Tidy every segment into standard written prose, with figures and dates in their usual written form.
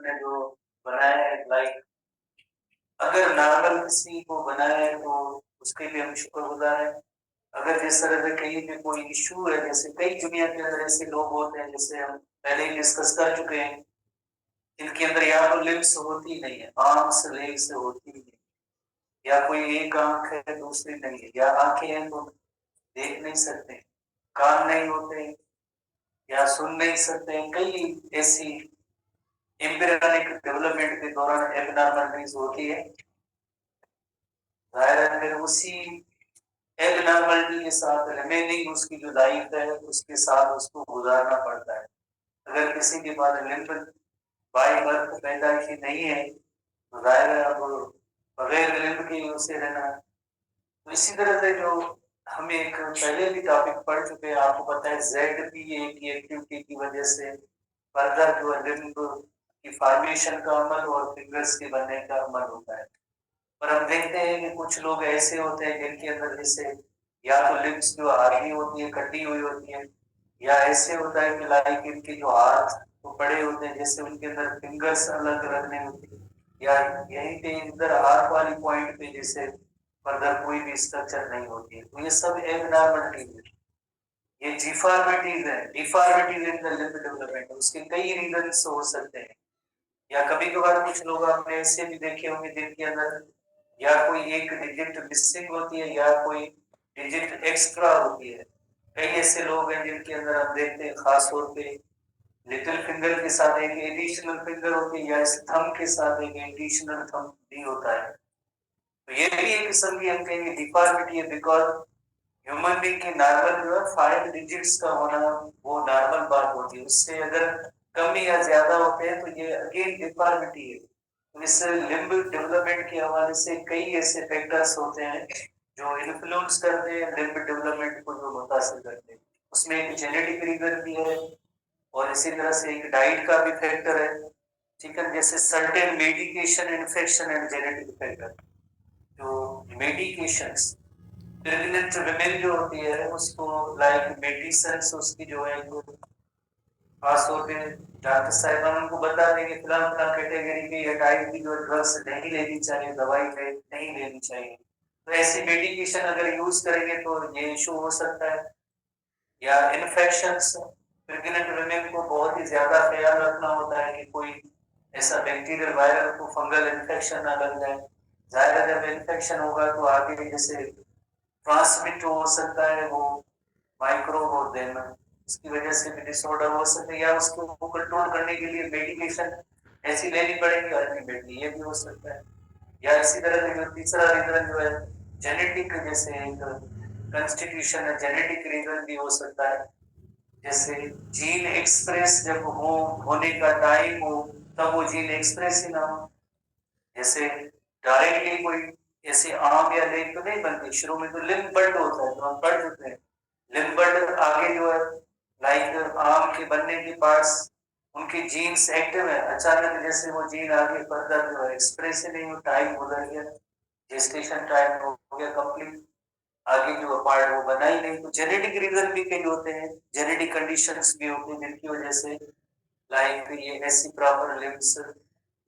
ने जो बनाया है, लाइक अगर नॉर्मल किसी को बनाया है तो उसके लिए हम शुक्रगुजार हैं। अगर जिस तरह से कहीं पे कोई इश्यू है, जैसे कई दुनिया के अंदर ऐसे लोग होते हैं, जैसे हम पहले ही डिस्कस कर चुके हैं, इनके अंदर या तो लिम्स होती नहीं है, आर्म्स लेग्स होती नहीं है, या कोई एक आंख है दूसरी नहीं है, या आंखें हैं तो देख नहीं सकते, कान नहीं होते, या सुन नहीं सकते। कई ऐसी एम्ब्रियोनिक डेवलपमेंट के दौरान एबनॉर्मलिटीज होती है। जाहिर है फिर उसी एबनॉर्मलिटी के साथ रिमेनिंग उसकी जो लाइफ है उसके साथ उसको गुजारना पड़ता है। अगर किसी के पास लिम्ब बाई बर्थ पैदाइशी नहीं है तो जाहिर है अब बगैर लिम्ब के उसे रहना। तो इसी तरह से जो हम एक पहले भी टॉपिक पढ़ चुके हैं, आपको पता है ZPA की एक्टिविटी की वजह से फर्दर जो लिम्ब की फॉर्मेशन का अमल और फिंगर्स के बनने का अमल होता है। पर हम देखते हैं कि कुछ लोग ऐसे होते हैं जिनके अंदर जैसे या तो लिप्स जो आधी होती है, कटी हुई होती है, या ऐसे होता है कि लाइक इनके जो हाथ तो बड़े होते हैं, जैसे उनके अंदर फिंगर्स अलग रखने होते हैं, या यहीं पे इधर हाथ वाली पॉइंट पे जैसे फर्दर कोई भी स्ट्रक्चर नहीं होती है। तो ये सब एबनॉर्मलिटीज है, ये डिफॉर्मिटीज है, deformities in the limb development. उसके कई रीजंस हो सकते हैं, या कभी कभार कुछ लोग आपने ऐसे भी देखे होंगे जिनके अंदर या कोई एक डिजिट मिसिंग होती है या कोई डिजिट एक्स्ट्रा होती है। कई ऐसे लोग हैं जिनके अंदर हम देखते हैं खास तौर पे लिटिल फिंगर के साथ एक एडिशनल फिंगर होती है, या इस थंब के साथ एक एडिशनल थंब भी होता है। तो ये भी एक किस्म की हम कहेंगे डिफॉर्मिटी है, बिकॉज ह्यूमन बीइंग की नॉर्मल जो है 5 डिजिट्स का होना वो नॉर्मल बात होती है। उससे अगर कम या ज्यादा होते हैं तो ये अगेन डिफॉर्मिटी है। तो इस लिम्ब डेवलपमेंट के हवाले से कई ऐसे फैक्टर्स होते हैं जो इन्फ्लुएंस करते हैं लिम्ब डेवलपमेंट को, जो मुतासिर करते हैं। उसमें एक जेनेटिक रीजन भी है और इसी तरह से एक डाइट का भी फैक्टर है। ठीक है, जैसे certain medication, infection and genetic factor. जो मेडिकेशंस प्रेग्नेंट विमेन जो होती है उसको लाइक मेडिसिन उसकी जो है वो खास तौर पे डॉक्टर साहिबान उनको बता देंगे फिलहाल फिलहाल कैटेगरी की या टाइप की जो ड्रग्स नहीं लेनी चाहिए, दवाई नहीं लेनी चाहिए। तो ऐसी मेडिकेशन अगर यूज करेंगे तो ये इशू हो सकता है। या इन्फेक्शंस, प्रेग्नेंट वुमेन को बहुत ही ज्यादा ख्याल रखना होता है कि कोई ऐसा बैक्टीरियल, वायरल को फंगल इन्फेक्शन ना लग जाए। जाहिर है जब इन्फेक्शन होगा तो आगे जैसे ट्रांसमिट हो सकता है वो माइक्रोब और देन उसकी वजह से भी डिसऑर्डर हो सकते हैं, या उसको कंट्रोल करने के लिए मेडिकेशन ऐसी लेनी पड़ेगी अल्टीमेटली, ये भी हो सकता है। या इसी तरह से जो तीसरा रीजन जो है जेनेटिक, जैसे एक कंस्टिट्यूशन है, जेनेटिक रीजन भी हो सकता है। जैसे जीन एक्सप्रेस जब होने का टाइम हो तब वो जीन एक्सप्रेस ही ना हो। जैसे डायरेक्टली कोई ऐसे आर्म या लेग तो नहीं बनती, शुरू में तो लिम्ब बल्ड होता है, तो हम पढ़ चुके हैं। लिम्ब बल्ड आगे जो है लाइक आर्म के बनने के पास उनके जीन्स एक्टिव है, अचानक जैसे वो जीन आगे फर्दर जो है एक्सप्रेस ही नहीं हो, टाइम गुजर गया, जेस्टेशन टाइम हो गया कंप्लीट, आगे जो पार्ट वो बना ही नहीं। तो जेनेटिक रीजन भी कई होते हैं, जेनेटिक कंडीशंस भी होती हैं जिनकी वजह से लाइक ये ऐसी प्रॉपर लिम्स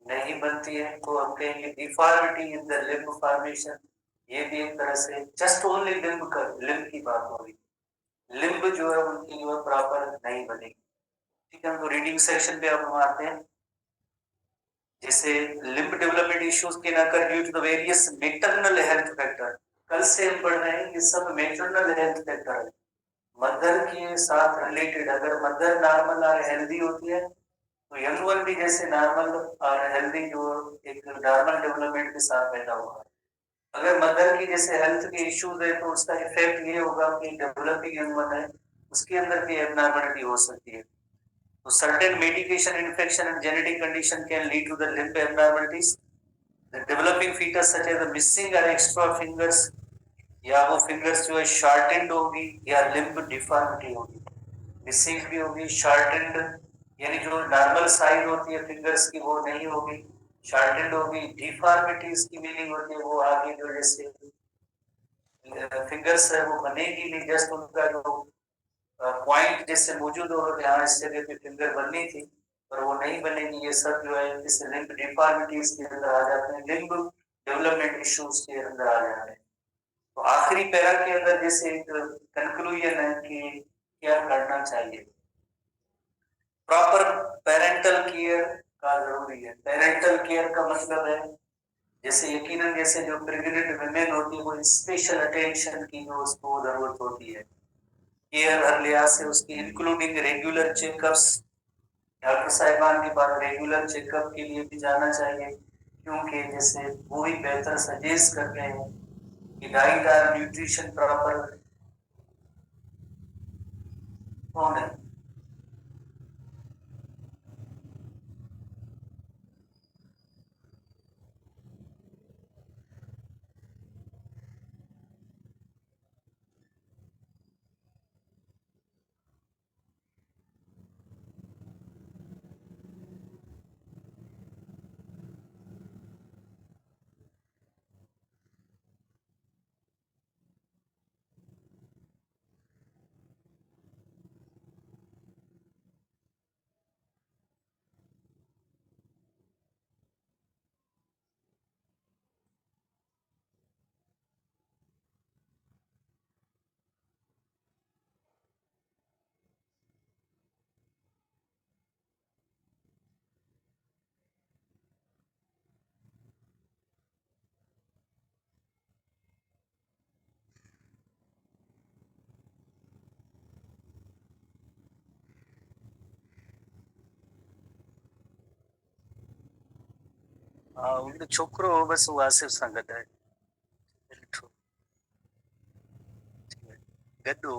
नहीं बनती है, तो हम कहेंगे deformity in the limb formation. ये भी एक तरह से जस्ट ओनली लिम्ब की बात हो रही है, लिम्ब जो है उनकी जो है प्रॉपर नहीं बनेगी। ठीक है, तो रीडिंग सेक्शन पे अब हम आते हैं। जैसे लिम्ब डेवलपमेंट इश्यूज के occur due to the various maternal health factor. कल से हम पढ़ रहे हैं ये सब मैटरनल हेल्थ फैक्टर है, मदर के साथ रिलेटेड। अगर मदर नॉर्मल और हेल्दी होती है तो यंग वन भी जैसे नॉर्मल और हेल्दी जो एक नॉर्मल डेवलपमेंट के साथ पैदा हुआ है। अगर मदर की जैसे हेल्थ के इश्यूज है तो उसका इफेक्ट ये होगा कि डेवलपिंग यंग वन है उसके अंदर भी एबनॉर्मलिटी हो सकती है। तो certain medication, infection and genetic condition can lead to the limb abnormalities. The developing fetus such as the missing or extra fingers, या वो फिंगर्स जो है shortened होगी या लिम्ब डिफॉर्मिटी होगी। मिसिंग भी होगी, शॉर्टेंड यानी जो नॉर्मल साइज होती है फिंगर्स की वो नहीं होगी, शॉर्टेंड होगी। डिफॉर्मिटीज की मीनिंग होती है वो आगे जो जैसे फिंगर्स है वो बनेगी नहीं, जस्ट उनका जो पॉइंट जैसे मौजूद हो, यहाँ इस जगह पे फिंगर बननी थी पर वो नहीं बनेगी। ये सब जो है इस लिम्ब डिफॉर्मिटीज के अंदर आ जाते हैं, लिम्ब डेवलपमेंट इश्यूज के अंदर आ जाते हैं। तो आखिरी पैरा के अंदर जैसे एक कंक्लूजन है कि क्या करना चाहिए। प्रॉपर पेरेंटल केयर का जरूरी है। पेरेंटल केयर का मतलब है जैसे यकीनन जैसे जो प्रेग्नेंट वुमेन होती है वो स्पेशल अटेंशन की जो उसको जरूरत होती है, केयर हर लिहाज से उसकी, इंक्लूडिंग रेगुलर चेकअप्स। डॉक्टर साहिबान के पास रेगुलर चेकअप के लिए भी जाना चाहिए, क्योंकि जैसे वो ही बेहतर सजेस्ट करते हैं कि डाइट और न्यूट्रिशन प्रॉपर। कौन है? ಒಂದು છોકરો બસ વાસિફ સંગત है गद्दू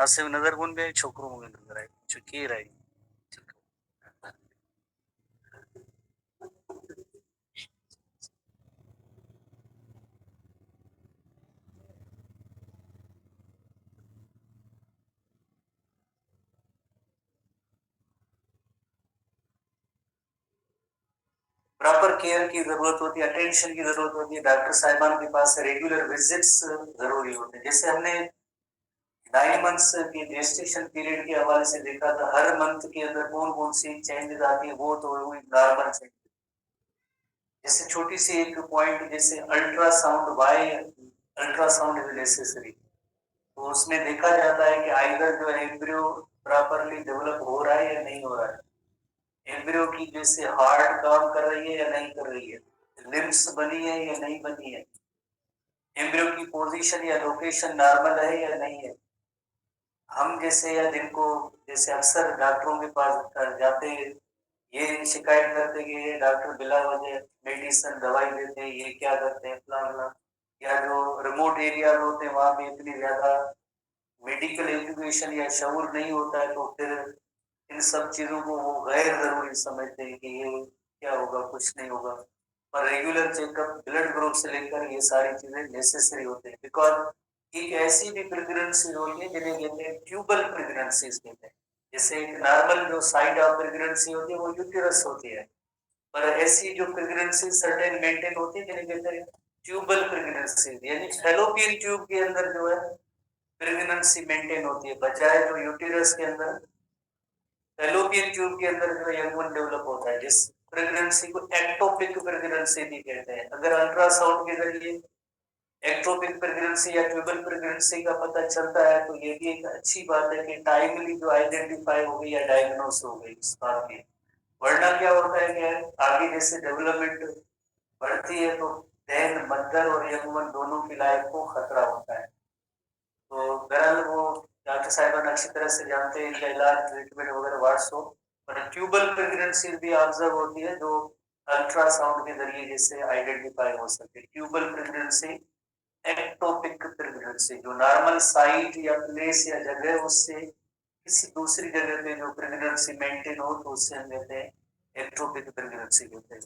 आसिफ नजर कौन भी छोकरो मुझे नजर आए चुकी रही। प्रॉपर केयर की जरूरत होती है, अटेंशन की जरूरत होती है। डॉक्टर साहिबान के पास रेगुलर विजिट्स जरूरी होते हैं। जैसे हमने 9 मंथ्स की जेस्टेशन पीरियड के हवाले से देखा था, हर मंथ के अंदर कौन कौन सी चेंजेस आती है, वो तो नॉर्मल चेंज। जैसे छोटी सी एक पॉइंट, जैसे ultrasound, why ultrasound is necessary. तो उसमें देखा जाता है कि आइदर जो एम्ब्रियो प्रॉपरली डेवलप हो रहा है या नहीं हो रहा है, एम्ब्रियो की जैसे हार्ट काम कर रही है या नहीं कर रही है, लिम्स बनी है या नहीं बनी है, एम्ब्रियो की पोजीशन या लोकेशन नॉर्मल है या नहीं है। हम जैसे या जिनको जैसे अक्सर डॉक्टरों के पास जाते हैं, ये शिकायत करते कि ये डॉक्टर बिला वजह मेडिसिन दवाई देते हैं, ये क्या करते हैं फला फला। या जो रिमोट एरिया होते हैं वहां पे इतनी ज्यादा मेडिकल एजुकेशन या शऊर नहीं होता है, तो फिर इन सब चीजों को वो गैर जरूरी समझते हैं कि ये क्या होगा, कुछ नहीं होगा। पर रेगुलर चेकअप, ब्लड ग्रुप से लेकर ये सारी चीजें नेसेसरी होते हैं। बिकॉज एक ऐसी भी प्रेगनेंसी होती है जिन्हें कहते हैं ट्यूबल प्रेगनेंसीज कहते हैं। जैसे एक नॉर्मल जो साइड ऑफ प्रेगनेंसी होती है वो यूटेरस होती है, पर ऐसी जो प्रेगनेंसी सर्टेन मेंटेन होती है जिन्हें कहते हैं ट्यूबल प्रेगनेंसी, यानी फैलोपियन ट्यूब के अंदर जो है प्रेगनेंसी मेंटेन होती है, बजाय जो यूटेरस के अंदर फैलोपियन ट्यूब के अंदर जो यंगवन डेवलप होता है। जिस प्रेगनेंसी को एक्टोपिक प्रेगनेंसी भी कहते हैं। अगर अल्ट्रासाउंड के जरिए एक्टोपिक प्रेगनेंसी या ट्यूबल प्रेगनेंसी का पता चलता है, तो ये भी एक अच्छी बात है कि टाइमली जो आइडेंटिफाई हो गई या डायग्नोस हो गई इस बात की। वरना क्या होता है कि आगे जैसे डेवलपमेंट बढ़ती है तो देन मदर और यंगवन दोनों की लाइफ को खतरा होता है। तो बहरहाल वो डॉक्टर साहिबान अच्छी तरह से जानते हैं इनका इलाज, ट्रीटमेंट वगैरह व्हाट्स हो। पर ट्यूबल प्रेगनेंसी भी ऑब्जर्व होती है जो अल्ट्रासाउंड के जरिए जैसे आइडेंटिफाई हो सके। ट्यूबल प्रेगनेंसी, एक्टोपिक प्रेगनेंसी, जो नॉर्मल साइट या प्लेस या जगह उससे किसी दूसरी जगह पे जो प्रेगनेंसी मेंटेन हो तो उससे हम कहते हैं एक्टोपिक प्रेगनेंसी कहते हैं।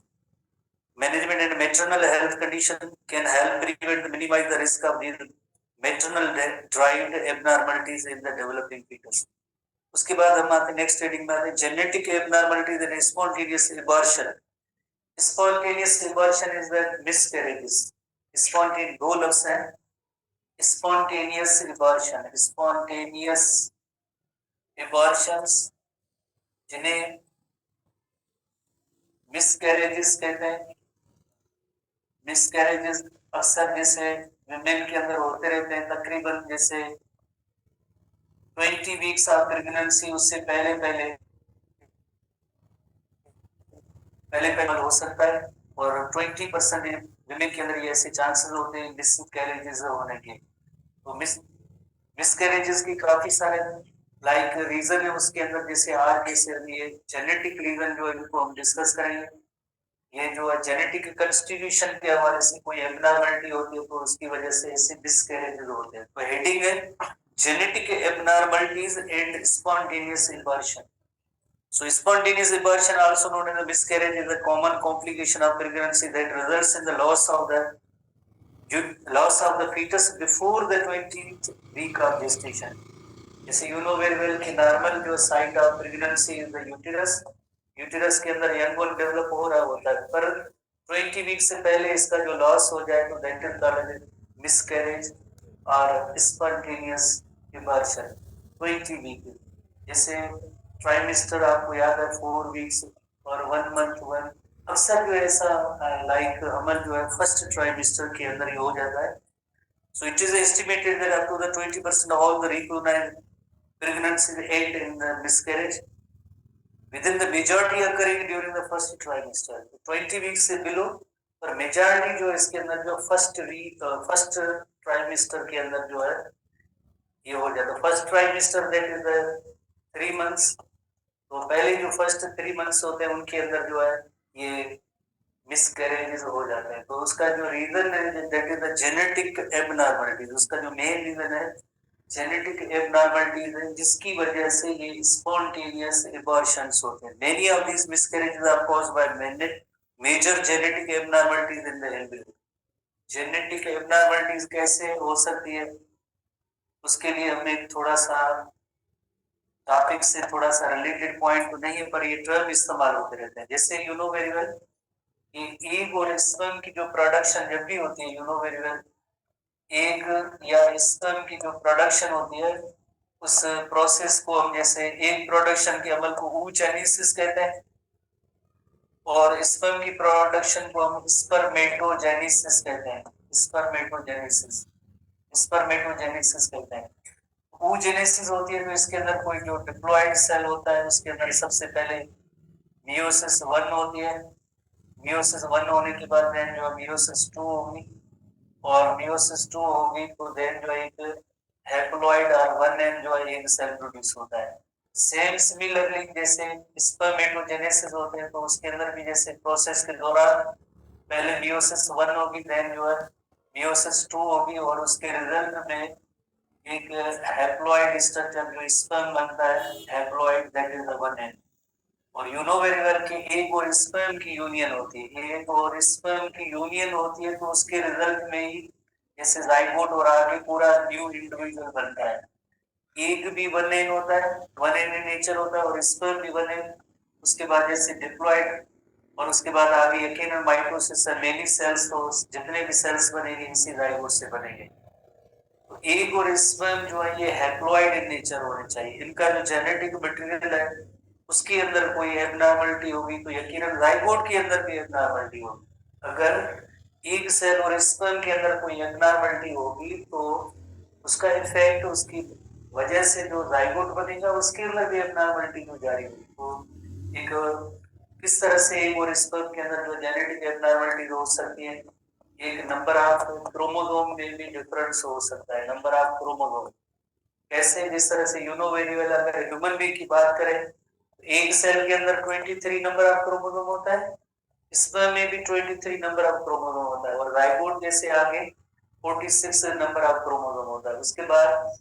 Management and maternal health condition can help prevent minimize the risk of these maternal derived abnormalities in the developing fetus. उसके बाद हम आते हैं नेक्स्ट हेडिंग में, आते हैं genetic abnormalities and spontaneous abortion. Spontaneous abortion is the miscarriages. Spontaneous दो लफ्ज हैं, स्पॉन्टेनियस एबॉर्शन, स्पॉन्टेनियस एबॉर्शंस जिन्हें मिसकैरेजेस कहते हैं। मिसकैरेजेस अक्सर जैसे विमेन के अंदर होते रहते हैं, तकरीबन जैसे 20 वीक्स ऑफ प्रेगनेंसी, उससे पहले पहले हो सकता है, और 20% विमेन के अंदर ये ऐसे चांसेस होते हैं मिसकैरेजेस होने के। तो मिसकैरेजेस की काफी सारे लाइक रीजन है उसके अंदर, जैसे आज जैसे ये जेनेटिक रीजन जो है इनको हम डिस्कस करेंगे। ये जो है जेनेटिक कंस्टिट्यूशन के हवाले से कोई एबनॉर्मलिटी होती है तो उसकी वजह से ऐसे मिसकैरेजेस होते हैं। तो हेडिंग है genetic abnormalities and spontaneous abortion. So spontaneous abortion, also known as a miscarriage, is a common complication of pregnancy that results in the loss of the fetus before the 20th week of gestation. जैसे you know very well कि normal जो site of pregnancy is the uterus, uterus के अंदर young ball develop हो रहा होता है, पर 20 वीक से पहले इसका जो लॉस हो जाए तो दैट इज कॉल्ड मिसकैरेज और स्पॉन्टेनियस एबॉर्शन 20 वीक। जैसे ट्राइमेस्टर आपको याद है 4 वीक्स और 1 मंथ वन, अक्सर जो ऐसा लाइक हमल जो है फर्स्ट ट्राइमेस्टर के अंदर ही हो जाता है। So it is estimated that up to the 20% of all the recognized pregnancies end in the miscarriage, within the majority occurring during the first trimester. 20 weeks से below, पर मेजॉरिटी जो इसके अंदर जो फर्स्ट ट्राइमेस्टर के अंदर जो है ये हो जाता है। First trimester that is the 3 months. तो पहले जो फर्स्ट 3 मंथ्स होते हैं उनके अंदर जो है ये मिसकैरेजेस हो जाते हैं। तो उसका जो रीजन है that is the genetic abnormalities, उसका जो मेन रीजन है जेनेटिक एबनॉर्मलिटीज है, जिसकी वजह से ये स्पॉन्टेनियस एबॉर्शंस होते हैं। Many of these miscarriages are caused by major genetic abnormalities in the embryo. Genetic abnormalities कैसे हो सकती है, उसके लिए हमें थोड़ा सा टॉपिक से थोड़ा सा रिलेटेड पॉइंट तो नहीं है, पर ये टर्म इस्तेमाल होते रहते हैं। जैसे यू नो वेरी वेल कि एग और स्पर्म की जो प्रोडक्शन जब भी होती है, you know very well, egg या स्पर्म की जो प्रोडक्शन होती है उस प्रोसेस को हम जैसे एग प्रोडक्शन के अमल को oogenesis कहते हैं, और स्पर्म की प्रोडक्शन को हम स्पर्मेटोजेनेसिस कहते हैं। स्पर्मेटोजेनेसिस स्पर्मेटोजेनेसिस कहते हैं। oogenesis होती है तो इसके अंदर कोई जो डिप्लॉयड सेल होता है उसके अंदर सबसे पहले मियोसिस 1 होती है। मियोसिस 1 होने के बाद देन जो मियोसिस 2 होगी, और मियोसिस 2 होगी तो देन जो एक हैप्लॉइड और 1n जो है एक सेल प्रोड्यूस होता है। सेम सिमिलरली जैसे स्पर्मेटोजेनेसिस होते हैं तो उसके अंदर भी जैसे प्रोसेस के दौरान पहले मियोसिस 1 होगी, देन जो है मियोसिस 2 होगी, और उसके रिजल्ट में एक हैप्लॉइड स्ट्रक्चर जो स्पर्म बनता है, haploid that is the 1n। और यू नो वेरी वेल कि एग और स्पर्म की यूनियन होती है, एग और स्पर्म की यूनियन होती है तो उसके रिजल्ट में ही जैसे जाइगोट और आगे पूरा न्यू इंडिविजुअल बनता है। एग भी 1n होता है, 1n इन नेचर होता है, और स्पर्म भी 1n। उसके बाद जैसे डिप्लॉयड, और उसके बाद आगे यकीन माइटोसिस से मेनी सेल्स, तो जितने भी सेल्स बनेंगे इसी जाइगोट से बनेंगे। तो एग और स्पर्म जो है ये हैप्लॉइड इन नेचर होने चाहिए। इनका जो जेनेटिक मटेरियल है उसके अंदर कोई एबनॉर्मलिटी होगी तो यकीनन जाइगोट के अंदर भी एबनॉर्मलिटी होगी। अगर एग सेल और स्पर्म के अंदर कोई एबनॉर्मलिटी होगी तो उसका इफेक्ट उसकी वजह से जो जाइगोट बनेगा उसके अंदर भी एबनॉर्मलिटी हो जाएगी। तो एक किस तरह से एग और स्पर्म के अंदर जो जेनेटिक एबनॉर्मलिटी हो सकती है, एक नंबर ऑफ क्रोमोसोम में भी डिफरेंस हो सकता है। नंबर ऑफ क्रोमोसोम कैसे, जिस तरह से यू नो वेरी वेल अगर ह्यूमन बीइंग की बात करें, एक सेल के अंदर 23 नंबर ऑफ क्रोमोसोम होता है, स्पर्म में भी 23 नंबर ऑफ क्रोमोसोम होता है, और जाइगोट जैसे आगे 46 नंबर ऑफ क्रोमोसोम होता है। उसके बाद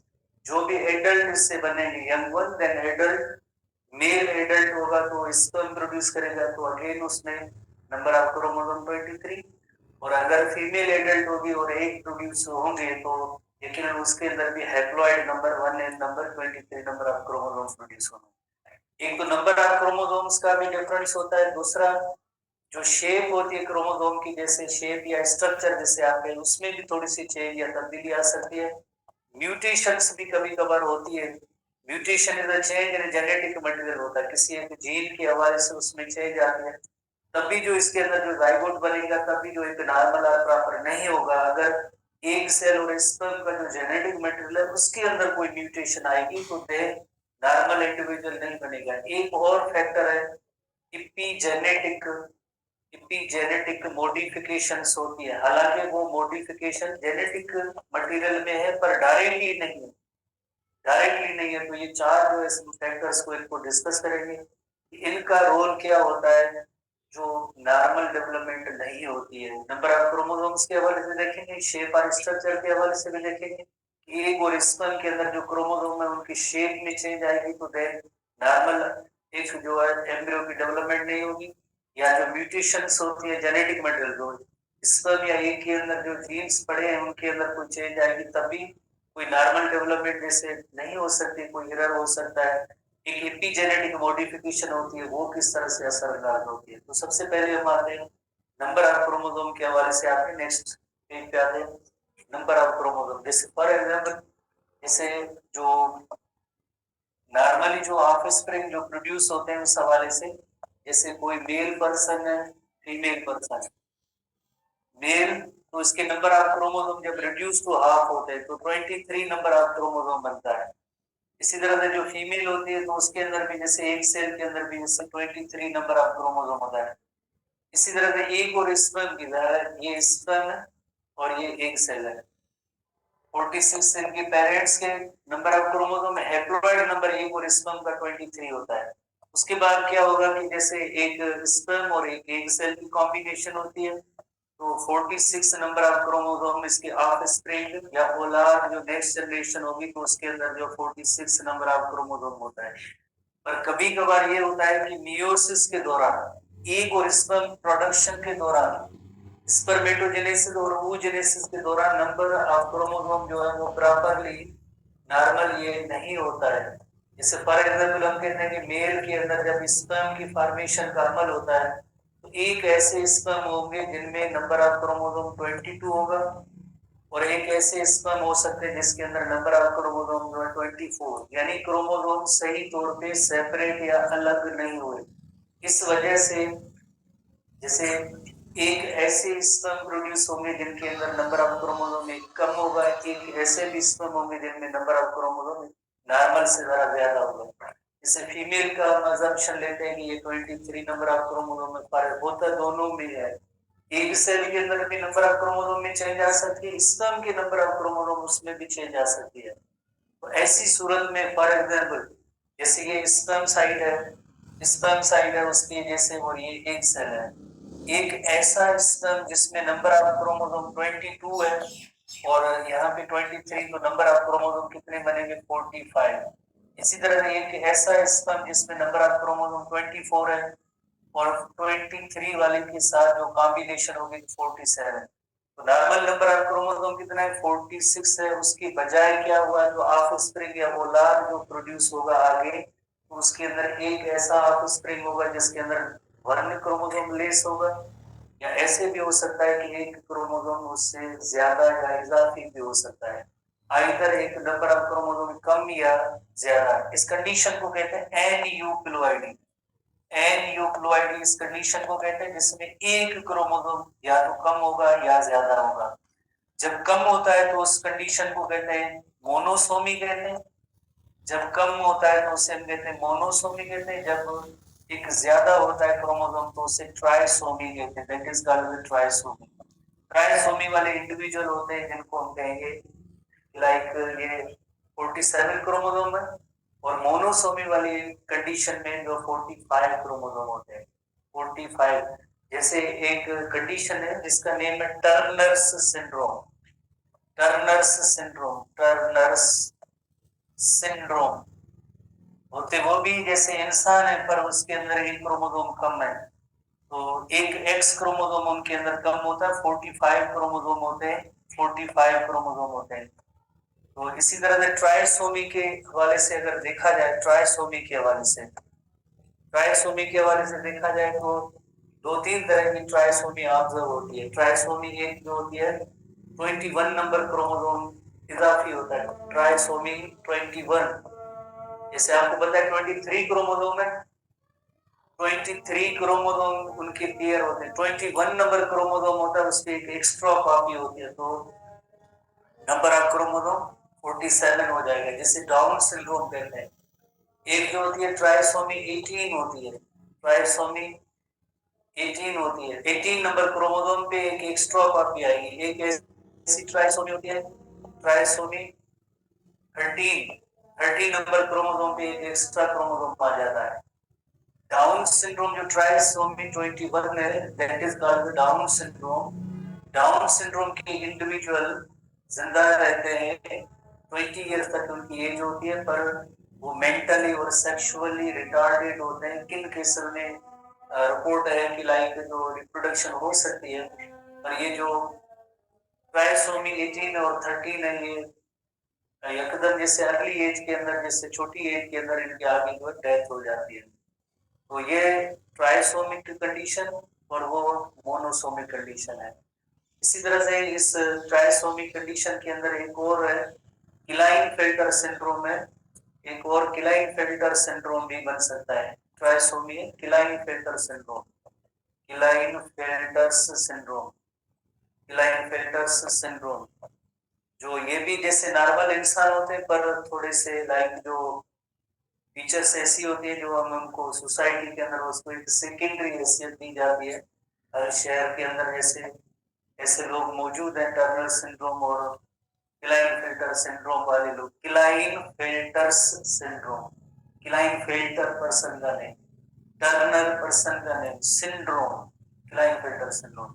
जो भी एडल्ट इससे बनेंगे young one, then adult male adult होगा तो स्पर्म प्रोड्यूस करेगा तो अगेन उसमें नंबर ऑफ क्रोमोसोम 23, और अगर फीमेल एडल्ट होगी और एग प्रोड्यूस होंगे तो यकीनन उसके अंदर भी haploid number 1 and number 23 number of chromosomes produce होंगे। एक तो नंबर ऑफ क्रोमोसोम्स का भी डिफरेंस होता है, दूसरा जो शेप होती है क्रोमोसोम की, जैसे शेप या स्ट्रक्चर जैसे आप कहें, उसमें भी थोड़ी सी चेंज या तब्दीली आ सकती है। म्यूटेशंस भी कभी कभार होती है। Mutation is a change in genetic material होता है, किसी एक जीन के हवाले से उसमें चेंज आती है, तब भी जो इसके अंदर जो जाइगोट बनेगा, तब भी जो एक नॉर्मल आर प्रॉपर नहीं होगा। अगर एक सेल और स्पर्म का जो जेनेटिक मटेरियल है उसके अंदर कोई म्यूटेशन आएगी तो दे नॉर्मल इंडिविजुअल नहीं बनेगा। एक और फैक्टर है इपिजेनेटिक। इपिजेनेटिक मॉडिफिकेशंस होती है, हालांकि वो मॉडिफिकेशन जेनेटिक मटेरियल में है पर डायरेक्टली नहीं है, डायरेक्टली नहीं है। तो ये चार जो है फैक्टर्स को इनको डिस्कस करेंगे, इनका रोल क्या होता है जो नॉर्मल डेवलपमेंट नहीं होती है। नंबर ऑफ क्रोमोसोम्स के हवाले से देखेंगे, शेप और स्ट्रक्चर के हवाले से भी देखेंगे कि एक और स्पर्म के अंदर जो क्रोमोसोम है उनकी शेप में चेंज आएगी तो देन नॉर्मल एक जो है एम्ब्रियो की डेवलपमेंट नहीं होगी, या जो म्यूटेशंस होती है जेनेटिक मटेरियल जो स्पर्म या एग के अंदर जो जीन्स पड़े हैं उनके अंदर कोई चेंज आएगी तभी कोई नॉर्मल डेवलपमेंट जैसे नहीं हो सकती, कोई एरर हो सकता है। एक एपिजेनेटिक मॉडिफिकेशन होती है, वो किस तरह से असरदार होती है। तो सबसे पहले हम आते हैं नंबर ऑफ क्रोमोसोम के हवाले से, आपके नेक्स्ट पेज पे आते हैं नंबर ऑफ क्रोमोसोम। जैसे फॉर एग्जांपल जैसे जो नॉर्मली जो ऑफस्प्रिंग जो प्रोड्यूस होते हैं उस हवाले से, जैसे कोई मेल पर्सन है, फीमेल पर्सन, मेल तो इसके नंबर ऑफ क्रोमोसोम जब रिड्यूस टू हाफ होते हैं तो 23 नंबर ऑफ क्रोमोसोम बनता है। इसी तरह से जो फीमेल होती है तो उसके अंदर भी जैसे एक सेल के अंदर भी जैसे 23 नंबर ऑफ क्रोमोसोम होता है। इसी तरह से एक और स्पर्म की तरह ये स्पर्म है और ये एक सेल है। 46 इनके पेरेंट्स के number of chromosome, haploid number एक और स्पर्म का 23 होता है। उसके बाद क्या होगा कि जैसे एक स्पर्म और एक एग सेल की कॉम्बिनेशन होती है तो 46 नंबर ऑफ क्रोमोसोम इसके ऑफस्प्रिंग या औलाद जो नेक्स्ट जनरेशन होगी तो उसके अंदर जो 46 नंबर ऑफ क्रोमोसोम होता है। पर कभी कभार ये होता है कि मियोसिस के दौरान एग और स्पर्म प्रोडक्शन के दौरान स्पर्मेटोजेनेसिस और oogenesis के दौरान नंबर ऑफ क्रोमोसोम जो है वो प्रॉपरली नॉर्मल ये नहीं होता है। जैसे फॉर एग्जांपल हम कहते हैं कि मेल के अंदर जब स्पर्म की फॉर्मेशन का अमल होता है तो एक ऐसे स्पर्म होंगे जिनमें नंबर ऑफ क्रोमोसोम 22 होगा और एक ऐसे स्पर्म हो सकते हैं जिसके अंदर नंबर ऑफ क्रोमोसोम जो है 24, यानी क्रोमोसोम सही तौर पे सेपरेट या अलग नहीं हुए। इस वजह से जैसे एक ऐसे स्पर्म प्रोड्यूस होंगे जिनके अंदर नंबर ऑफ क्रोमोसोम कम होगा, एक ऐसे भी स्पर्म होंगे जिनमें नंबर ऑफ क्रोमोसोम नॉर्मल से जरा ज्यादा होगा। जैसे फीमेल का हम अजम्पशन लेते हैं कि ये 23 नंबर ऑफ क्रोमोसोम में फर्क होता दोनों में है। एक सेल के अंदर भी नंबर ऑफ क्रोमोसोम में चेंज आ सकती है, स्पर्म के नंबर ऑफ क्रोमोसोम उसमें भी चेंज आ सकती है। तो ऐसी सूरत में फॉर एग्जांपल जैसे ये स्पर्म साइड है, स्पर्म साइड है उसकी जैसे और ये एक सेल है, एक ऐसा स्पर्म जिसमें नंबर ऑफ क्रोमोसोम 22 है और यहाँ पे 23, तो नंबर ऑफ क्रोमोसोम कितने बनेंगे 45। इसी तरह से एक ऐसा स्पर्म जिसमें नंबर ऑफ क्रोमोसोम 24 है और 23 वाले के साथ जो कॉम्बिनेशन होगी 47। तो नॉर्मल नंबर ऑफ क्रोमोसोम कितना है 46 है, उसकी बजाय क्या हुआ जो ऑफस्प्रिंग या औलाद जो प्रोड्यूस होगा आगे तो उसके अंदर एक ऐसा ऑफस्प्रिंग होगा जिसके अंदर वन क्रोमोसोम लेस होगा, या ऐसे भी हो सकता है कि एक क्रोमोसोम उससे ज्यादा या इजाफी भी हो सकता है, आइदर एक नंबर ऑफ क्रोमोसोम कम या ज्यादा। इस कंडीशन को कहते हैं एनयूक्लियोइडी। एनयूक्लियोइडी इस कंडीशन को कहते हैं जिसमें एक क्रोमोसोम या तो कम होगा या ज्यादा होगा। जब कम होता है तो उस कंडीशन को कहते हैं मोनोसोमी कहते हैं, जब कम होता है तो उसे हम कहते हैं मोनोसोमी कहते हैं, जब एक ज्यादा होता है क्रोमोसोम तो उसे ट्राइसोमी कहते हैं, that is called trisomy. Trisomy वाले इंडिविजुअल होते हैं जिनको हम कहेंगे लाइक ये 47 क्रोमोसोम है, और मोनोसोमी वाली कंडीशन में जो 45 क्रोमोसोम होते हैं 45। जैसे एक कंडीशन है जिसका नेम है Turners syndrome. Turners syndrome, Turners syndrome होते वो भी जैसे इंसान है पर उसके अंदर एक क्रोमोसोम कम है, तो एक एक्स क्रोमोसोम उनके अंदर कम होता है, 45 क्रोमोसोम होते हैं, 45 क्रोमोसोम होते हैं। तो इसी तरह से ट्राइसोमी के हवाले से अगर देखा जाए, ट्राइसोमी के हवाले से, ट्राइसोमी के हवाले से देखा जाए तो दो तीन तरह की ट्राइसोमी ऑब्जर्व होती है। ट्राइसोमी एक जो होती है 21 नंबर क्रोमोसोम इजाफी होता है, ट्राइसोमी 21। जैसे आपको पता है 23 क्रोमोसोम है 23 क्रोमोसोम उनके पेयर होते हैं, 21 नंबर क्रोमोसोम होता है, उसकी एक एक्स्ट्रा कॉपी होती है, तो नंबर ऑफ क्रोमोसोम 47 हो जाएगा, जिसे डाउन सिंड्रोम कहते हैं। एक जो होती है ट्राइसोमी 18 होती है, ट्राइसोमी 18 होती है, 18 नंबर क्रोमोसोम पे एक एक्स्ट्रा कॉपी आएगी। एक ऐसी ट्राइसोमी होती है ट्राइसोमी 13 नंबर क्रोमोसोम पे एक एक्स्ट्रा क्रोमोसोम आ जाता है। डाउन सिंड्रोम जो ट्राइसोमी 21 है, that is called down syndrome. Down syndrome के इंडिविजुअल जिंदा रहते हैं 20 इयर्स तक उनकी एज होती है, पर वो मेंटली और सेक्सुअली रिटार्डेड होते हैं। किन केसेस में रिपोर्ट है कि लाइक जो रिप्रोडक्शन हो सकती है, पर ये जो ट्राइसोमी 18 और 13 है, ये एकदम जैसे अर्ली एज के अंदर, जैसे छोटी एज के अंदर इनके आगे जो डेथ हो जाती है। तो ये ट्राइसोमिक कंडीशन और वो मोनोसोमिक कंडीशन है। इसी तरह से इस ट्राइसोमिक कंडीशन के अंदर एक और है क्लाइनफेल्टर सिंड्रोम है, एक और क्लाइनफेल्टर सिंड्रोम भी बन सकता है। Trisomy Klinefelter syndrome, Klinefelter's syndrome, Klinefelter's syndrome, जो ये भी जैसे नॉर्मल इंसान होते हैं, पर थोड़े से लाइक जो फीचर्स ऐसी होती है जो हम उनको सोसाइटी के अंदर उसको एक सेकेंडरी हैसियत दी जाती है। हर शहर के अंदर जैसे ऐसे लोग मौजूद हैं, टर्नर सिंड्रोम और क्लाइनफेल्टर सिंड्रोम वाले लोग। क्लाइनफेल्टर्स सिंड्रोम, क्लाइनफेल्टर पर्सन का नेम, टर्नर पर्सन का नेम, सिंड्रोम क्लाइनफेल्टर सिंड्रोम।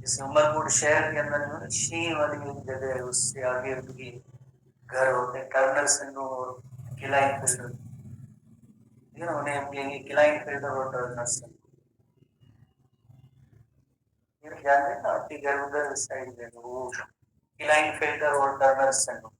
इस उमरपुर शहर के अंदर जो शी वाली एक जगह है, उससे आगे उनकी घर होते हैं। टर्नर सिंड्रोम और क्लाइनफेल्टर, उन्हें हम कहेंगे क्लाइनफेल्टर और टर्नर सिंड्रोम। ध्यान देना, आपके घर उधर साइड में वो क्लाइनफेल्टर और टर्नर सिंड्रोम।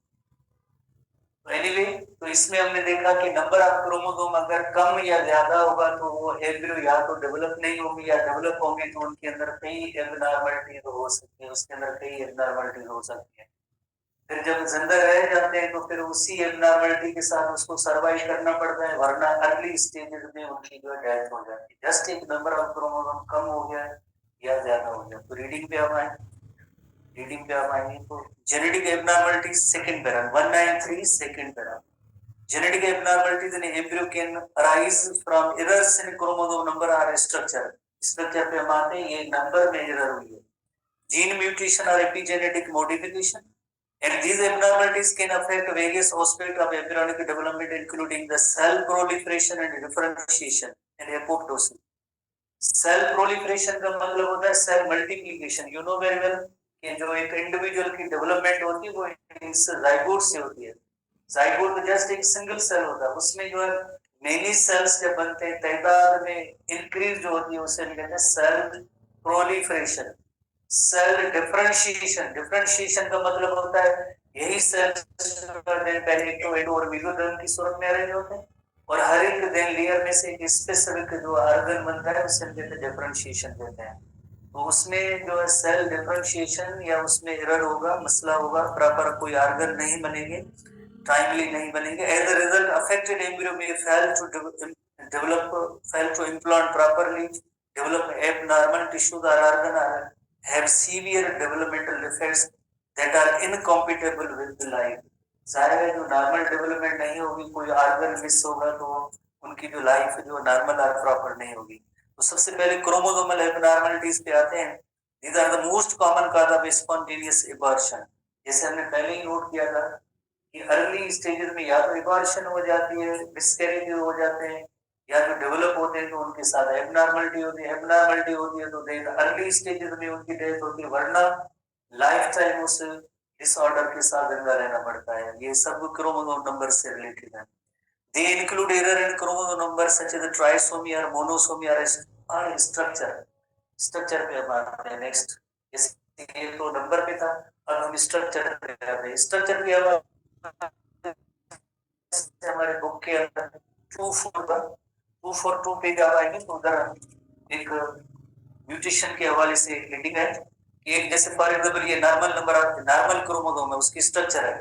तो एनीवे, तो इसमें हमने देखा कि नंबर ऑफ क्रोमोसोम अगर कम या ज्यादा होगा तो वो एम्ब्रियो या तो डेवलप नहीं होंगे, या डेवलप होंगे तो उनके अंदर कई एबनॉर्मलिटी हो सकती है, उसके अंदर कई एबनॉर्मलिटी हो सकती है। फिर जब जिंदा रह जाते हैं तो फिर उसी एबनॉर्मलिटी के साथ उसको सर्वाइव करना पड़ता है, वरना अर्ली स्टेजेस में उनकी जो डेथ हो जाती है। जस्ट एक नंबर ऑफ क्रोमोसोम कम हो गया या ज्यादा हो गया। तो रीडिंग पे हम आए, रीडिंग पे हम आएंगे तो genetic abnormality second para 193 second para. Genetic abnormalities in embryo can arise from errors in chromosome number or structure. Structure पे हम आते हैं, ये नंबर में एरर हुई है, जीन म्यूटेशन और epigenetic modification, and these abnormalities can affect various aspects of embryonic development including the cell proliferation and differentiation and apoptosis. Cell proliferation का मतलब होता है cell multiplication. You know very well कि जो एक इंडिविजुअल की development होती है वो इस जाइगोट से होती है। जाइगोट तो जस्ट एक सिंगल सेल होता है, उसमें जो है मेनी सेल्स जब बनते हैं, तादाद में इंक्रीज जो होती है उसे हम कहते हैं cell proliferation. Cell differentiation, differentiation का मतलब होता है यही सेल पहले एंडो और मेसोडर्म की सूरत में अरेंज होते हैं, और हर एक देन लेयर में से एक स्पेसिफिक जो ऑर्गन बनता है उसे हम कहते हैं डिफरेंशिएशन कहते हैं। तो उसमें जो है सेल डिफरेंशिएशन या उसमें एरर होगा, मसला होगा, प्रॉपर कोई ऑर्गन नहीं बनेंगे, टाइमली नहीं बनेंगे। As a result affected embryo में fail to implant properly, develop abnormal tissues or organ, or have severe developmental defects that are incompatible with life. जाहिर है जो नॉर्मल डेवलपमेंट नहीं होगी, कोई ऑर्गन मिस होगा तो उनकी जो लाइफ जो नॉर्मल और प्रॉपर नहीं होगी। तो सबसे पहले क्रोमोसोमल एबनॉर्मलिटीज पे आते हैं। These are the most common cause of spontaneous abortion. जैसे हमने पहले ही नोट किया था कि अर्ली स्टेजेस में या तो एबॉर्शन हो जाती है, मिसकैरेज हो जाते हैं, या जो डेवलप होते हैं तो उनके साथ एबनॉर्मलिटी होती है, एबनॉर्मलिटी होती है तो देन अर्ली स्टेजेस में उनकी डेथ होती है, वरना लाइफ टाइम उस डिसऑर्डर के साथ जिंदा रहना पड़ता है। ये सब क्रोमोसोम नंबर से रिलेटेड है। They include error in chromosome numbers such as trisomy or monosomy or structure. Structure पे हम आते हैं नेक्स्ट। जैसे ये तो नंबर पे था, अब हम स्ट्रक्चर पे आते हैं। स्ट्रक्चर पे हमारे बुक के अंदर 242 पेज आप आएंगे तो उधर एक म्यूटेशन के हवाले से हेडिंग है कि एक जैसे फॉर एग्जांपल ये नॉर्मल नंबर नॉर्मल क्रोमोसोम है, उसकी स्ट्रक्चर है,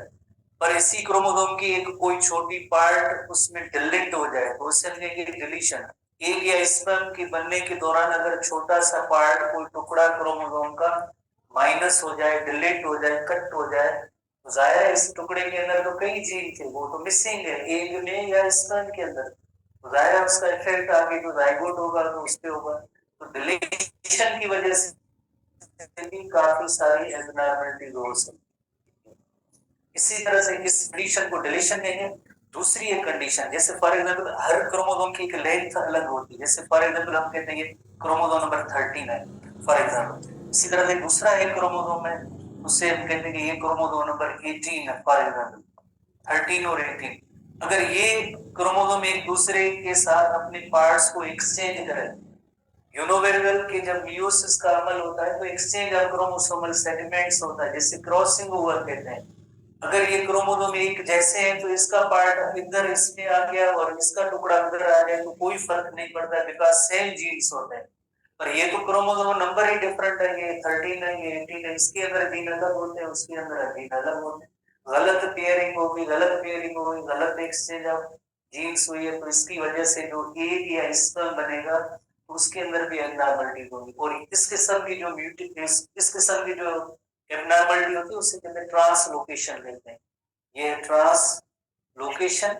पर इसी क्रोमोसोम की एक कोई छोटी पार्ट उसमें डिलीट हो जाए तो उससे हम कहेंगे डिलीशन। एग या स्पर्म के बनने के दौरान अगर छोटा सा पार्ट, कोई टुकड़ा क्रोमोसोम का माइनस हो जाए, डिलीट हो जाए, कट हो जाए, तो जाहिर है इस टुकड़े के अंदर तो कई जीन थे, वो तो मिसिंग है एग में या स्पर्म के अंदर, तो जाहिर है उसका इफेक्ट आगे जो जाइगोट होगा तो उस पे होगा। तो डिलीशन की वजह से भी काफी सारी एबनॉर्मलिटीज हो सकती है। इसी तरह से इस कंडीशन को डिलीशन कहेंगे। दूसरी एक कंडीशन, जैसे फॉर एग्जांपल हर क्रोमोसोम की एक लेंथ अलग होती है, जैसे फॉर एग्जांपल हम कहते हैं क्रोमोसोम नंबर 13 है फॉर एग्जांपल। इसी तरह से दूसरा एक क्रोमोसोम है, उससे हम कहते हैं कि ये क्रोमोसोम नंबर 18 है फॉर एग्जांपल, 13 और 18। अगर ये क्रोमोसोम एक दूसरे के साथ अपने पार्ट्स को एक्सचेंज करें, यू नो वेरी वेल कि जब मियोसिस का अमल होता है तो एक्सचेंज ऑफ क्रोमोसोमल सेगमेंट्स होता है, जिसे क्रॉसिंग ओवर कहते हैं। अगर ये क्रोमोसोम एक जैसे हैं तो इसका पार्ट इधर इसमें आ गया और इसका टुकड़ा उधर आ गया तो कोई फर्क नहीं पड़ता, बिकॉज सेम जीन्स होते हैं। पर ये तो क्रोमोसोम नंबर ही डिफरेंट है, ये 13 है, ये 18 है, इसके अंदर जीन अलग होते हैं, उसके अंदर जीन अलग होते हैं। गलत पेयरिंग होगी, गलत पेयरिंग होगी, गलत एक्सचेंज ऑफ जीन्स हुई है, तो इसकी वजह से जो एग या स्पर्म बनेगा उसके अंदर भी एबनॉर्मलिटी होगी। और इस किस्म की जो इस किस्म की जो एबनॉर्मलिटी होती है उसे कहते हैं ट्रांसलोकेशन कहते हैं। ये ट्रांसलोकेशन,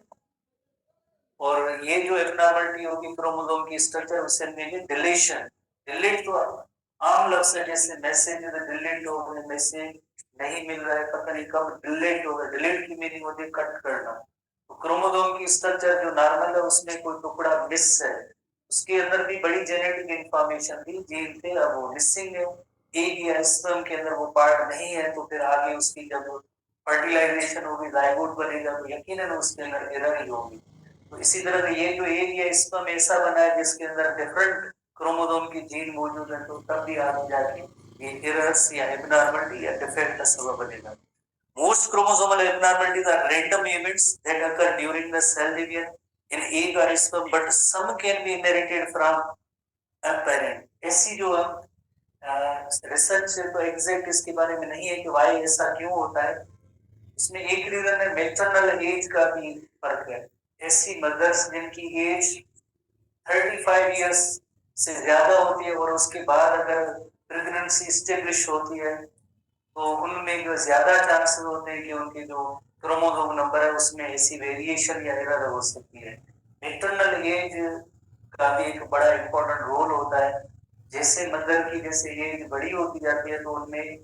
और ये जो एबनॉर्मलिटी होगी क्रोमोसोम की स्ट्रक्चर, उसे कहेंगे डिलीशन। डिलीट तो आम लफ्ज है, जैसे मैसेज डिलीट हो गए, मैसेज नहीं मिल रहा है, पता नहीं कब डिलीट होगा। डिलीट की मीनिंग होती है कट करना। तो क्रोमोसोम की स्ट्रक्चर जो नॉर्मल है उसमें कोई टुकड़ा मिस है, उसके अंदर भी बड़ी जेनेटिक इंफॉर्मेशन थी, जीन थे, अब वो मिसिंग है। एग या स्पर्म के अंदर वो पार्ट नहीं है, तो फिर आगे उसकी जब फर्टिलाइजेशन होगी, जाइगोट बनेगा, तो यकीनन उसके अंदर एरर ही होगी। तो इसी तरह से ये जो एग या स्पर्म ऐसा बना है जिसके अंदर डिफरेंट क्रोमोसोम की जीन मौजूद है, तो तब भी आगे जाके ये एरर्स या एबनॉर्मलिटी या डिफेक्ट का सबब बनेगा। Most chromosomal abnormalities are random events that occur during the cell division in egg or sperm, but some can be inherited from a parent. ऐसी जो रिसर्च तो एग्जैक्ट इसके बारे में नहीं है कि वाई ऐसा क्यों होता है। इसमें एक रीजन है मैटरनल एज का भी फर्क है। ऐसी मदर्स जिनकी एज 35 इयर्स से ज्यादा होती है और उसके बाद अगर प्रेगनेंसी स्टेब्लिश होती है, तो उनमें जो ज्यादा चांसेस होते हैं कि उनके जो क्रोमोसोम नंबर है उसमें ऐसी वेरिएशन या एरर हो सकती है। मैटरनल एज का भी एक बड़ा इंपॉर्टेंट रोल होता है। जैसे मदर की जैसे एज बड़ी होती जाती है तो उनमें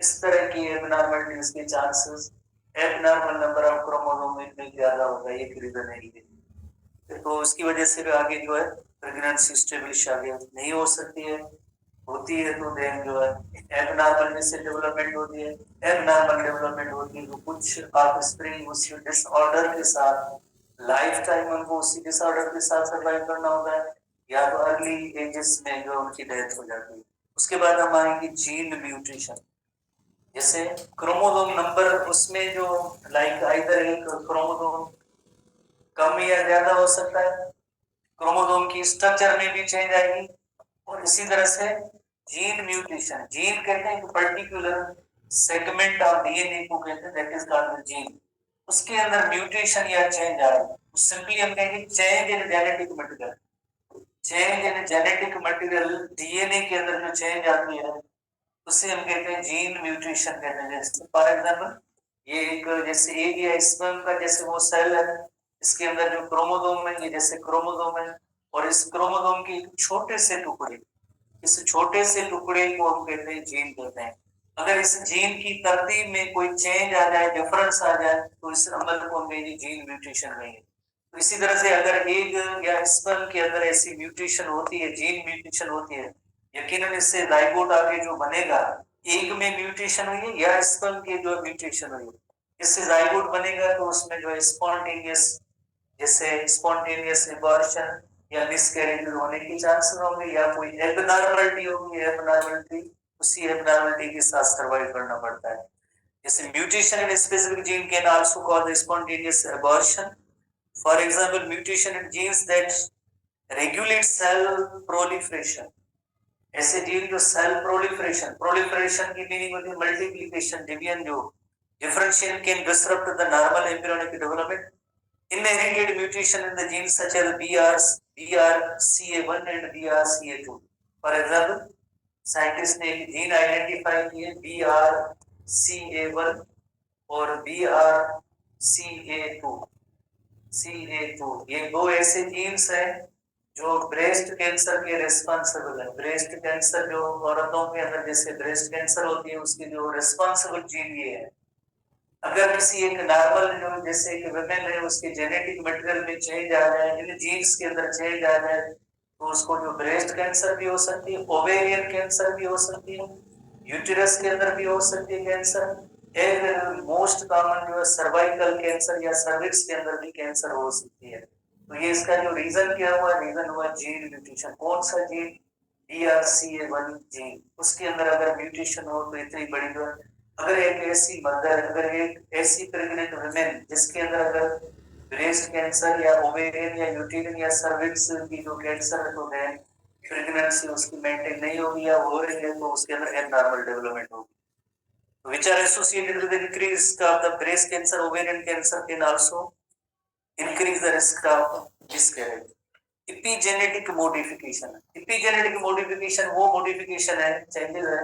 इस तरह की एबनॉर्मलिटीज के chances, abnormal number of chromosome में ज्यादा होता है, एक रीजन है ये। तो उसकी वजह से भी आगे जो है प्रेगनेंसी स्टेब्लिश आगे नहीं हो सकती है, होती है तो देन जो है एबनॉर्मल जैसे डेवलपमेंट होती है, एबनॉर्मल डेवलपमेंट होती है, तो कुछ ऑफस्प्रिंग उस डिसऑर्डर के साथ लाइफ टाइम उनको उसी डिसऑर्डर के साथ सर्वाइव करना होता है, या तो अर्ली एजेस में जो उनकी डेथ हो जाती है। उसके बाद हम आएंगे जीन म्यूटेशन। जैसे क्रोमोसोम नंबर उसमें जो लाइक आइदर एक क्रोमोसोम कम या ज्यादा हो सकता है, क्रोमोसोम की स्ट्रक्चर में भी चेंज आएगी, और इसी तरह से जीन म्यूटेशन, जीन कहते हैं एक पर्टिकुलर सेगमेंट ऑफ डीएनए को कहते हैं, दैट इज कॉल्ड जीन। उसके अंदर म्यूटेशन या चेंज आएगा, सिंपली हम कहेंगे change in genetic material. Change in genetic material, DNA के अंदर जो चेंज आती है उसे हम कहते हैं जीन म्यूटेशन कहते हैं। जैसे फॉर एग्जांपल ये एक जैसे एग या स्पर्म का जैसे वो सेल है, इसके अंदर जो क्रोमोसोम है, ये जैसे क्रोमोसोम है, और इस क्रोमोसोम के छोटे से टुकड़े, इस छोटे से टुकड़े को हम कहते हैं जीन कहते हैं। अगर इस जीन की तरतीब में कोई चेंज आ जाए, डिफरेंस आ जाए, तो इस अमल को हम कहेंगे जीन म्यूटेशन कहेंगे। तो इसी तरह से अगर एग या स्पर्म के अंदर ऐसी म्यूटेशन होती है, जीन म्यूटेशन होती है, यकीनन इससे जाइगोट आगे जो बनेगा, एग में म्यूटेशन हुई है या स्पर्म के जो म्यूटेशन हुई है, इससे जाइगोट बनेगा, तो उसमें जो है स्पॉन्टेनियस, जैसे स्पॉन्टेनियस एबॉर्शन या मिसकैरेज होने के चांसेस होंगे, या कोई एबनॉर्मलिटी होगी, एबनॉर्मलिटी उसी एबनॉर्मलिटी के साथ सर्वाइव करना पड़ता है। जैसे mutation in specific gene can also cause spontaneous abortion. For example mutation in genes that regulate cell proliferation. ऐसे जीन जो सेल प्रोलिफरेशन, प्रोलिफरेशन की मीनिंग होती है मल्टीप्लिकेशन, डिवीजन, जो differentiation can disrupt the normal embryonic development. Inherited mutation in the genes such as BRCA1 and BRCA2. For example, scientist ने एक gene identify किए BRCA1 और BRCA2 ये दो ऐसे जीन्स हैं जो ब्रेस्ट कैंसर के रिस्पांसिबल है। ब्रेस्ट कैंसर जो औरतों के अंदर जैसे ब्रेस्ट कैंसर होती है उसकी जो रिस्पांसिबल जीन ये है। अगर किसी एक नॉर्मल जो जैसे कि विमेन है उसके जेनेटिक मटेरियल में चेंज आ जाए, इन जीन्स के अंदर चेंज आ जाए तो उसको जो ब्रेस्ट कैंसर भी हो सकती है, ओवेरियन कैंसर भी हो सकती है, यूटेरस के अंदर भी हो सकती है कैंसर, एक मोस्ट कॉमन जो है सर्वाइकल कैंसर या सर्विक्स के अंदर भी कैंसर हो सकती है। तो ये इसका जो रीजन क्या हुआ, रीजन हुआ जीन म्यूटेशन। कौन सा जीन? BRCA1 gene. उसके अंदर अगर म्यूटेशन हो तो इतनी बड़ी जो अगर एक ऐसी मदर, अगर एक ऐसी प्रेग्नेंट वुमेन जिसके अंदर अगर ब्रेस्ट कैंसर या ओवेरियन या यूटेरिन या सर्विक्स की जो कैंसर तो है, प्रेगनेंसी उसकी मेंटेन नहीं होगी या हो रही है तो उसके अंदर एबनॉर्मल डेवलपमेंट होगी, which are associated with increase of the breast cancer, ovarian cancer can also increase the risk of miscarriage. Epigenetic modification, epigenetic modification वो modification है, changes है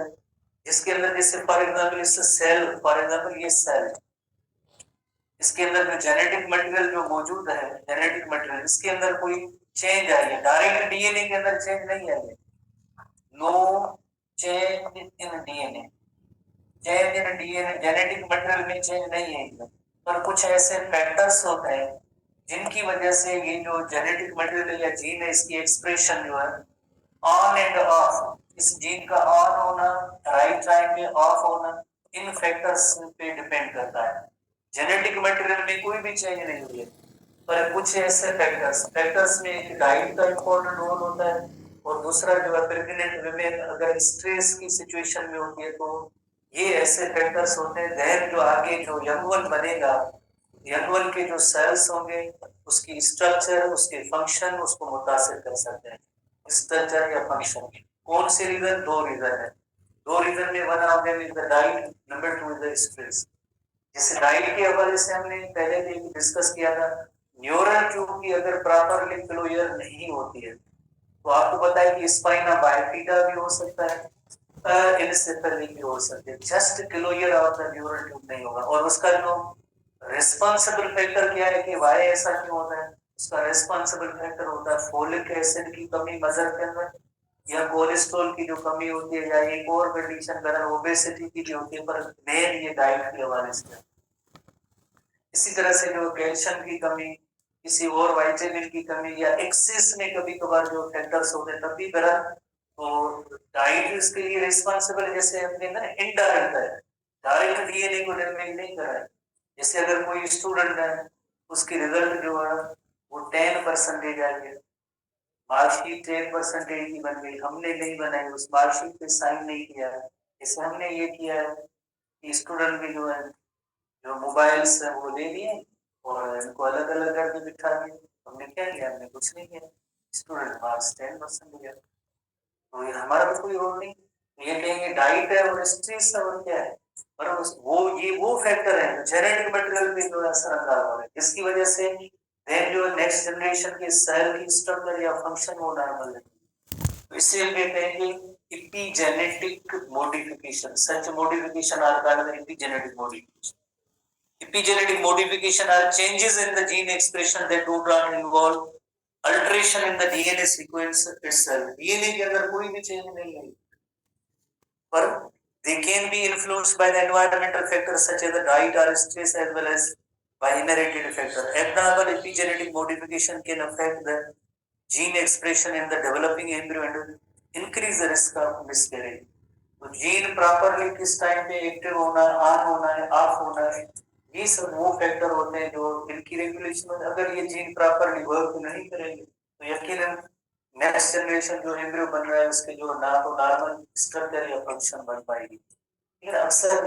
जिसके अंदर जैसे फॉर एग्जाम्पल इस सेल, फॉर एग्जाम्पल ये cell, इसके अंदर जो जेनेटिक मटेरियल जो मौजूद है, जेनेटिक मटेरियल इसके अंदर कोई चेंज आई है, डायरेक्ट डीएनए के अंदर चेंज नहीं आई है, no change in DNA, change in DNA genetic material में चेंज नहीं है, पर कुछ ऐसे फैक्टर्स होते हैं जिनकी वजह से ये जो जेनेटिक मटेरियल या जीन है इसकी एक्सप्रेशन जो है ऑन एंड ऑफ, इस जीन का ऑन होना, राइट टाइम में ऑफ होना, इन फैक्टर्स पे डिपेंड करता है। जेनेटिक मटेरियल में कोई भी चेंज नहीं हुई है, पर कुछ ऐसे फैक्टर्स में एक डाइट का इंपॉर्टेंट रोल होता है और दूसरा जो है प्रेग्नेंट वुमेन अगर स्ट्रेस की सिचुएशन में होती है तो ये ऐसे फैक्टर्स होते हैं देन जो आगे जो यंग वन बनेगा, यंग वन के जो सेल्स होंगे उसकी स्ट्रक्चर, उसके फंक्शन उसको मुतासिर कर सकते हैं, स्ट्रक्चर या फंक्शन। कौन से रीजन? दो रीजन है, दो रीजन में one of them is the diet, number 2 is the stress. जैसे डाइट के हवाले से हमने पहले भी डिस्कस किया था, न्यूरल ट्यूब की अगर प्रॉपरली क्लोजर नहीं होती है तो आपको पता है कि स्पाइना बाइफिदा भी हो सकता है, इनसेफेलिक भी हो सकते हैं, just closure of the neural tube नहीं होगा। और उसका जो रिस्पांसिबल फैक्टर क्या है कि वाई ऐसा क्यों होता है, उसका रिस्पांसिबल फैक्टर होता है फोलिक एसिड की कमी मदर के अंदर, या कोलेस्ट्रॉल की जो कमी होती है, या एक और कंडीशन अगर ओबेसिटी की भी होती है, पर मेन ये डाइट के हवाले से। इसी तरह से जो कैल्शियम की कमी, किसी और विटामिन की कमी या एक्सेस में कभी कभार जो फैक्टर्स होते हैं तब भी बड़ा, तो डाइट इसके लिए रिस्पांसिबल है। जैसे अपने ना इनडायरेक्ट है, डायरेक्ट डीएनए को डैमेज नहीं कर रहा है। जैसे अगर कोई स्टूडेंट है उसकी रिजल्ट जो है वो 10% आएंगे, मार्कशीट 10% की बन गई, हमने नहीं बनाई, उस मार्कशीट पे साइन नहीं किया है, जैसे हमने ये किया है कि स्टूडेंट की जो है जो मोबाइल्स है वो ले लिए और इनको अलग अलग करके बिठा दिए, हमने क्या किया? हमने कुछ नहीं किया, स्टूडेंट मार्क्स 10% लिया, तो ये हमारा भी कोई रोल नहीं। ये कहेंगे डाइट है और स्ट्रेस है और क्या है, पर वो फैक्टर है जेनेटिक मटेरियल पे जो असर अंदाज हो रहा है, जिसकी वजह से देन जो नेक्स्ट जनरेशन के सेल की स्ट्रक्चर या फंक्शन वो नॉर्मल है। तो इससे हम कहते हैं कि epigenetic modification, such modification are called epigenetic modification. Epigenetic modification are changes in the gene expression that do not involve alteration in the DNA sequence itself. DNA के अंदर कोई भी चेंज नहीं है, पर they can be influenced by the environmental factors such as the diet or stress as well as by inherited factor. Abnormal epigenetic modification can affect the gene expression in the developing embryo and increase the risk of miscarriage. तो gene properly किस time पे active होना है, on होना है, of होना है, ये सब वो फैक्टर होते हैं जो इनकी रेगुलेशन में अगर ये जीन प्रॉपरली वर्क नहीं करेंगे तो यकीनन नेक्स्ट जनरेशन जो एम्ब्रियो बन रहा है उसके जो ना तो नॉर्मल स्ट्रक्चर या फंक्शन बन पाएगी। लेकिन अक्सर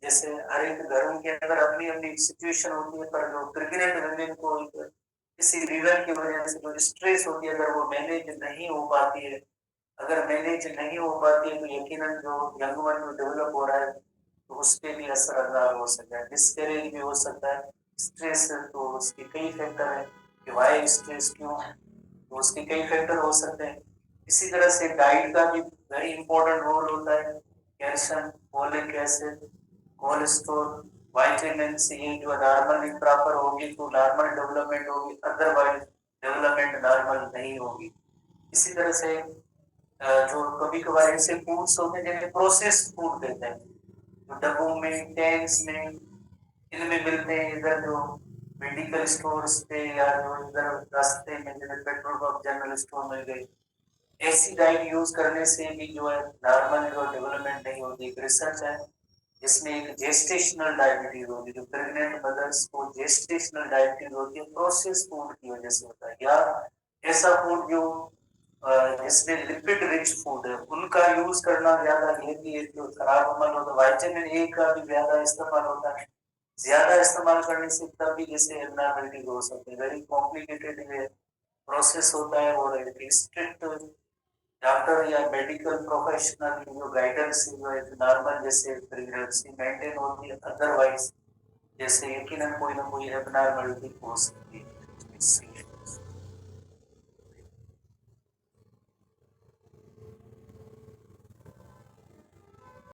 जैसे हर एक घरों के अंदर अपनी अपनी सिचुएशन होती है, पर जो प्रेग्नेंट वुमेन को किसी रीजन की वजह से जो स्ट्रेस होती है अगर वो मैनेज नहीं हो पाती है, अगर मैनेज नहीं हो पाती है तो यकीनन जो यंग वन जो डेवलप हो रहा है तो उस पे भी असर अंदाज हो सकता है, मिसकैरेज भी हो सकता है, स्ट्रेस है तो उसके कई फैक्टर है कि वाई स्ट्रेस क्यों है, तो उसके कई फैक्टर हो सकते हैं। इसी तरह से डाइट का भी वेरी इंपॉर्टेंट रोल होता है। Calcium, folic acid, cholesterol, vitamin ये जो नॉर्मल इम्प्रॉपर होगी तो नॉर्मल डेवलपमेंट होगी, अदरवाइज डेवलपमेंट नॉर्मल नहीं होगी। इसी तरह से जो कभी कभार ऐसे फूड्स होते हैं जिन्हें प्रोसेस्ड फूड कहते हैं, जो डब्बों में, टैंक्स में, इनमें मिलते हैं, इधर जो मेडिकल स्टोर्स पे या जो इधर रास्ते में जैसे पेट्रोल पंप, जनरल स्टोर मिल गए, ऐसी डाइट यूज करने से भी जो है नॉर्मल जो डेवलपमेंट नहीं होती। एक रिसर्च है जिसमें एक जेस्टेशनल डायबिटीज होती है, जो प्रेग्नेंट मदर्स को जेस्टेशनल डायबिटीज होती है, प्रोसेस फूड की वजह से होता है, या ऐसा फूड जो जिसमें लिपिड रिच फूड है उनका यूज करना ज्यादा हेल्दी है, जो खराब अमल होता है। वाइटामिन ए का भी ज्यादा इस्तेमाल होता है, ज्यादा इस्तेमाल करने से तब भी जैसे एबनॉर्मलिटीज हो सकती है। वेरी कॉम्प्लिकेटेड प्रोसेस होता है और स्ट्रिक्ट डॉक्टर या मेडिकल प्रोफेशनल की जो गाइडेंस जो है नॉर्मल जैसे प्रेगनेंसी मेंटेन होती है, अदरवाइज जैसे यकीनन कोई ना कोई एबनॉर्मलिटी हो सकती है।